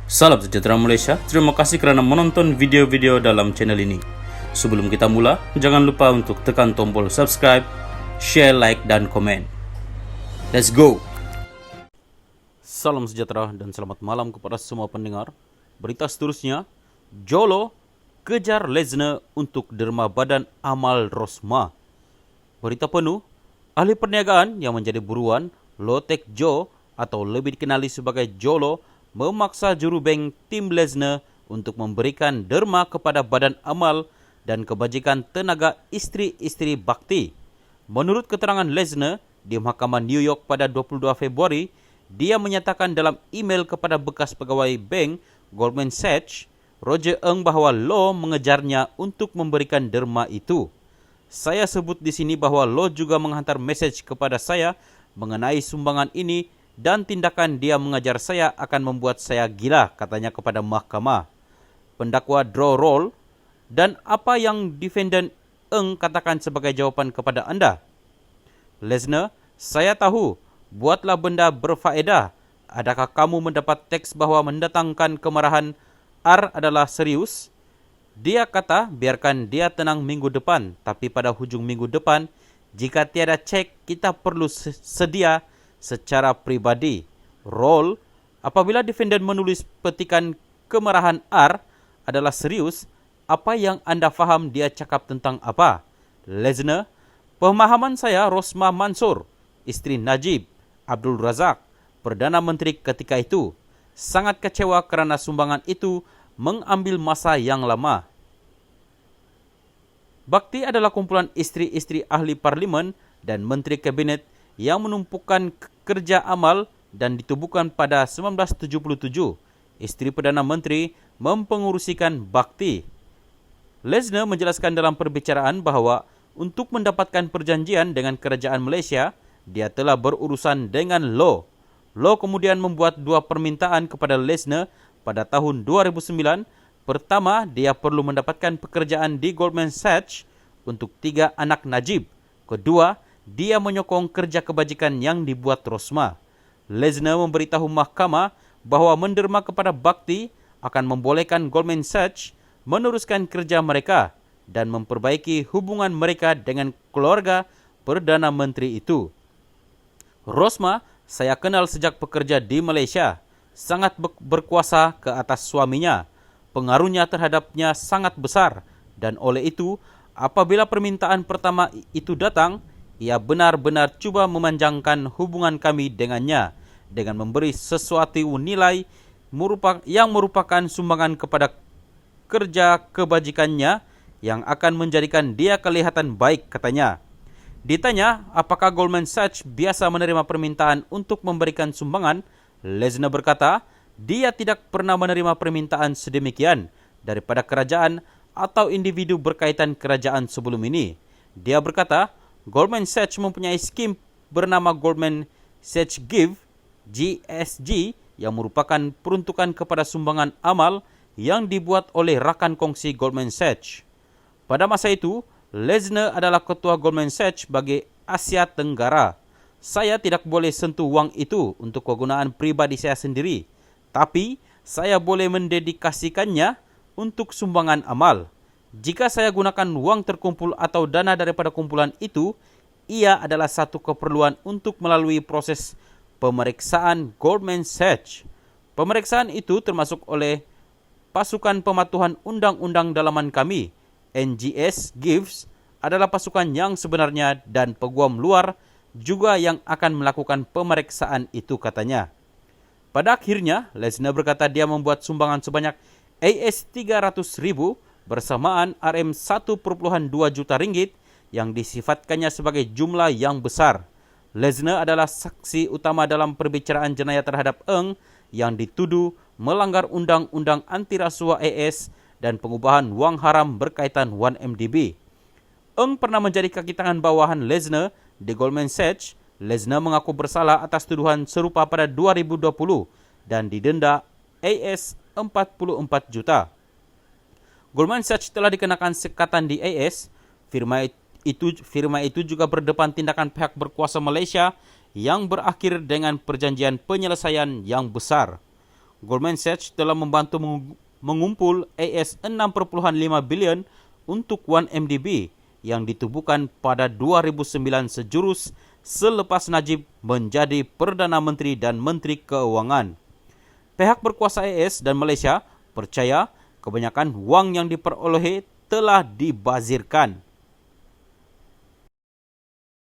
Salam sejahtera Malaysia, terima kasih kerana menonton video-video dalam channel ini. Sebelum kita mula, jangan lupa untuk tekan tombol subscribe, share, like dan komen. Let's go! Salam sejahtera dan selamat malam kepada semua pendengar. Berita seterusnya, Jolo kejar Lesner untuk derma Badan Amal Rosmah. Berita penuh, ahli perniagaan yang menjadi buruan, Low Tech Joe atau lebih dikenali sebagai Jolo, memaksa jurubeng tim Lesner untuk memberikan derma kepada Badan Amal dan Kebajikan Tenaga Isteri-Isteri Bakti. Menurut keterangan Lesner di Mahkamah New York pada 22 Februari, dia menyatakan dalam email kepada bekas pegawai bank Goldman Sachs, Roger Ng, bahawa Law mengejarnya untuk memberikan derma itu. Saya sebut di sini bahawa Law juga menghantar mesej kepada saya mengenai sumbangan ini dan tindakan dia mengajar saya akan membuat saya gila, katanya kepada mahkamah. Pendakwa draw roll, dan apa yang defendant Ng katakan sebagai jawapan kepada anda? Lesner, saya tahu, buatlah benda berfaedah. Adakah kamu mendapat teks bahawa mendatangkan kemarahan R adalah serius? Dia kata biarkan dia tenang minggu depan, tapi pada hujung minggu depan, jika tiada cek, kita perlu sedia secara pribadi. Roll, apabila defendant menulis petikan kemarahan R adalah serius, apa yang anda faham dia cakap tentang apa? Lesner, pemahaman saya Rosmah Mansor, isteri Najib Abdul Razak, Perdana Menteri ketika itu, sangat kecewa kerana sumbangan itu mengambil masa yang lama. Bakti adalah kumpulan isteri-isteri ahli parlimen dan menteri kabinet yang menumpukan kerja amal dan ditubuhkan pada 1977. Isteri Perdana Menteri mempengurusikan Bakti. Lesner menjelaskan dalam perbicaraan bahawa untuk mendapatkan perjanjian dengan kerajaan Malaysia, dia telah berurusan dengan Law. Law kemudian membuat dua permintaan kepada Lesner pada tahun 2009. Pertama, dia perlu mendapatkan pekerjaan di Goldman Sachs untuk 3 anak Najib. Kedua, dia menyokong kerja kebajikan yang dibuat Rosmah. Lesner memberitahu mahkamah bahawa menderma kepada Bakti akan membolehkan Goldman Sachs meneruskan kerja mereka dan memperbaiki hubungan mereka dengan keluarga Perdana Menteri itu. Rosmah saya kenal sejak bekerja di Malaysia, sangat berkuasa ke atas suaminya. Pengaruhnya terhadapnya sangat besar dan oleh itu, apabila permintaan pertama itu datang, ia benar-benar cuba memanjangkan hubungan kami dengannya dengan memberi sesuatu nilai yang merupakan sumbangan kepada kerja kebajikannya yang akan menjadikan dia kelihatan baik, katanya. Ditanya apakah Goldman Sachs biasa menerima permintaan untuk memberikan sumbangan, Lesner berkata, dia tidak pernah menerima permintaan sedemikian daripada kerajaan atau individu berkaitan kerajaan sebelum ini. Dia berkata, Goldman Sachs mempunyai skim bernama Goldman Sachs Give, GSG, yang merupakan peruntukan kepada sumbangan amal yang dibuat oleh rakan kongsi Goldman Sachs. Pada masa itu, Lesner adalah ketua Goldman Sachs bagi Asia Tenggara. Saya tidak boleh sentuh wang itu untuk kegunaan pribadi saya sendiri, tapi saya boleh mendedikasikannya untuk sumbangan amal. Jika saya gunakan wang terkumpul atau dana daripada kumpulan itu, ia adalah satu keperluan untuk melalui proses pemeriksaan Goldman Sachs. Pemeriksaan itu termasuk oleh pasukan pematuhan undang-undang dalaman kami. NGS Gives adalah pasukan yang sebenarnya dan peguam luar juga yang akan melakukan pemeriksaan itu, katanya. Pada akhirnya, Lesner berkata dia membuat sumbangan sebanyak AS300,000 bersamaan RM1.2 juta ringgit yang disifatkannya sebagai jumlah yang besar. Lesner adalah saksi utama dalam perbicaraan jenayah terhadap Ng yang dituduh melanggar undang-undang anti rasuah AS dan pengubahan wang haram berkaitan 1MDB. Ng pernah menjadi kaki tangan bawahan Lesner di Goldman Sachs. Lesner mengaku bersalah atas tuduhan serupa pada 2020 dan didenda AS 44 juta. Goldman Sachs telah dikenakan sekatan di AS. Firma itu juga berdepan tindakan pihak berkuasa Malaysia yang berakhir dengan perjanjian penyelesaian yang besar. Goldman Sachs telah membantu mengumpul AS 6.5 bilion untuk 1MDB yang ditubuhkan pada 2009 sejurus selepas Najib menjadi Perdana Menteri dan Menteri Keuangan. Pihak berkuasa AS dan Malaysia percaya kebanyakan wang yang diperoleh telah dibazirkan.